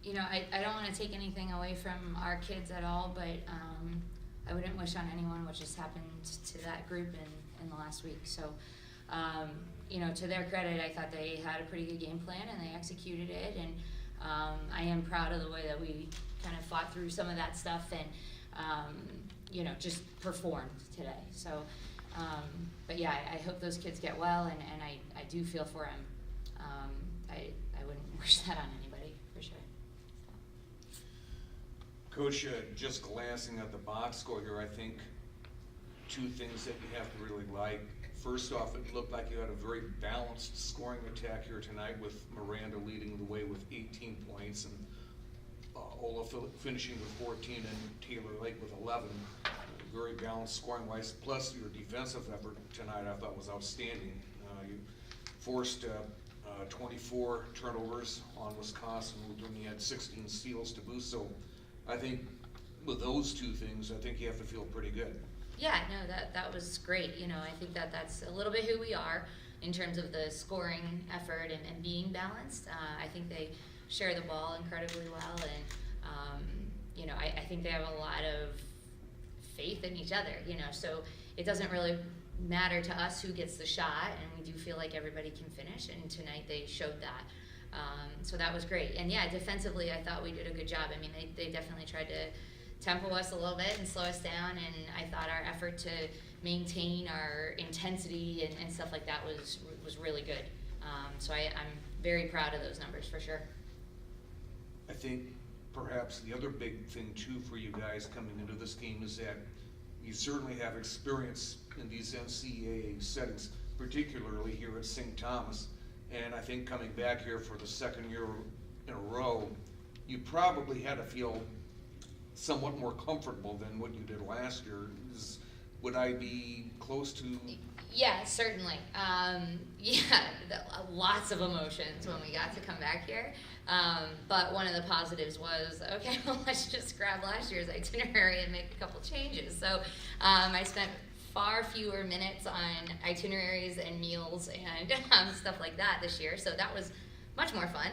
I don't want to take anything away from our kids at all, but I wouldn't wish on anyone what just happened to that group in the last week. So, to their credit, I thought they had a pretty good game plan and they executed it. And I am proud of the way that we kind of fought through some of that stuff and, just performed today. So, but yeah, I hope those kids get well, and I do feel for them. I wouldn't wish that on anybody, for sure. Coach, just glancing at the box score here, I think two things that you have to really like. First off, it looked like you had a very balanced scoring attack here tonight with Miranda leading the way with 18 points and Ola finishing with 14 and Taylor Lake with 11. Very balanced scoring-wise. Plus, your defensive effort tonight I thought was outstanding. You forced 24 turnovers on Wisconsin-Lutheran. You had 16 steals to boot. So I think with those two things, I think you have to feel pretty good. Yeah, no, that was great. I think that's a little bit who we are in terms of the scoring effort and being balanced. I think they share the ball incredibly well, and I think they have a lot of faith in each other. So it doesn't really matter to us who gets the shot, and we do feel like everybody can finish. And tonight they showed that. So that was great. And yeah, defensively, I thought we did a good job. I mean, they definitely tried to tempo us a little bit and slow us down, and I thought our effort to maintain our intensity and stuff like that was really good. So I'm very proud of those numbers for sure. I think perhaps the other big thing too for you guys coming into this game is that you certainly have experience in these NCAA settings, particularly here at St. Thomas. And I think coming back here for the second year in a row, you probably had to feel somewhat more comfortable than what you did last year. Would I be close to? Yeah, certainly. Lots of emotions when we got to come back here. But one of the positives was, okay, well, let's just grab last year's itinerary and make a couple changes. So I spent far fewer minutes on itineraries and meals and stuff like that this year. So that was much more fun.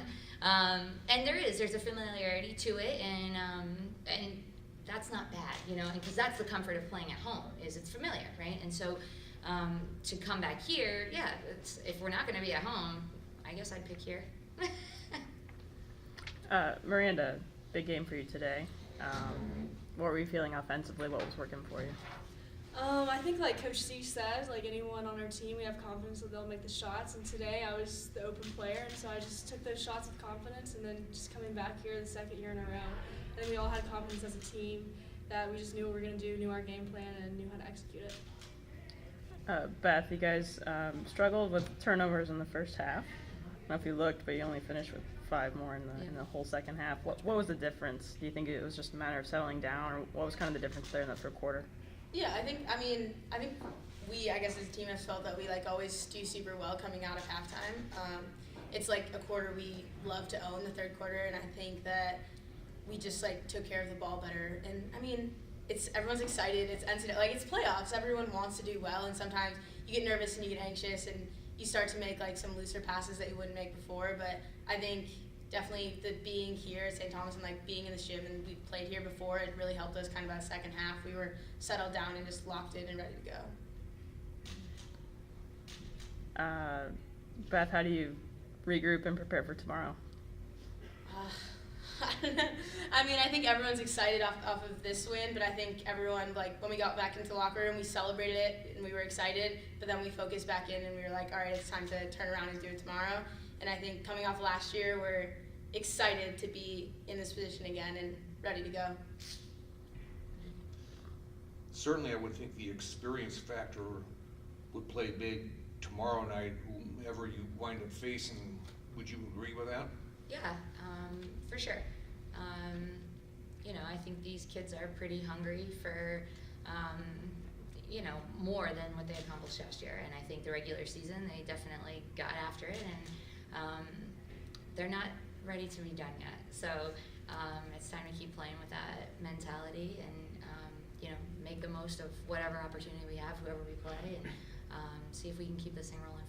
And there's a familiarity to it, and that's not bad, because that's the comfort of playing at home, is it's familiar, right? And so to come back here, if we're not going to be at home, I guess I'd pick here. Miranda, big game for you today. What were you feeling offensively? What was working for you? I think like Coach C says, like anyone on our team, we have confidence that they'll make the shots. And today I was the open player, and so I just took those shots with confidence. And then just coming back here the second year in a row, I think we all had confidence as a team that we just knew what we were going to do, knew our game plan, and knew how to execute it. Beth, you guys struggled with turnovers in the first half. I don't know if you looked, but you only finished with 5 more in the whole second half. What was the difference? Do you think it was just a matter of settling down, or what was kind of the difference there in the third quarter? Yeah, I think we, as a team, have felt that we always do super well coming out of halftime. It's like a quarter we love to own, the third quarter, and I think that we just took care of the ball better. And everyone's excited. It's NCAA, it's playoffs. Everyone wants to do well, and sometimes you get nervous and you get anxious and you start to make some looser passes that you wouldn't make before. But I think definitely the being here at St. Thomas and being in the gym, and we played here before, it really helped us kind of that second half. We were settled down and just locked in and ready to go. Beth, how do you regroup and prepare for tomorrow? I don't know. I think everyone's excited off of this win, but I think everyone, when we got back into the locker room, we celebrated it and we were excited, but then we focused back in and we were all right, it's time to turn around and do it tomorrow. And I think coming off last year, we're excited to be in this position again and ready to go. Certainly, I would think the experience factor would play big tomorrow night, whomever you wind up facing. Would you agree with that? Yeah, for sure. I think these kids are pretty hungry for, more than what they accomplished last year. And I think the regular season, they definitely got after it, and they're not ready to be done yet. So it's time to keep playing with that mentality and, make the most of whatever opportunity we have, whoever we play, and see if we can keep this thing rolling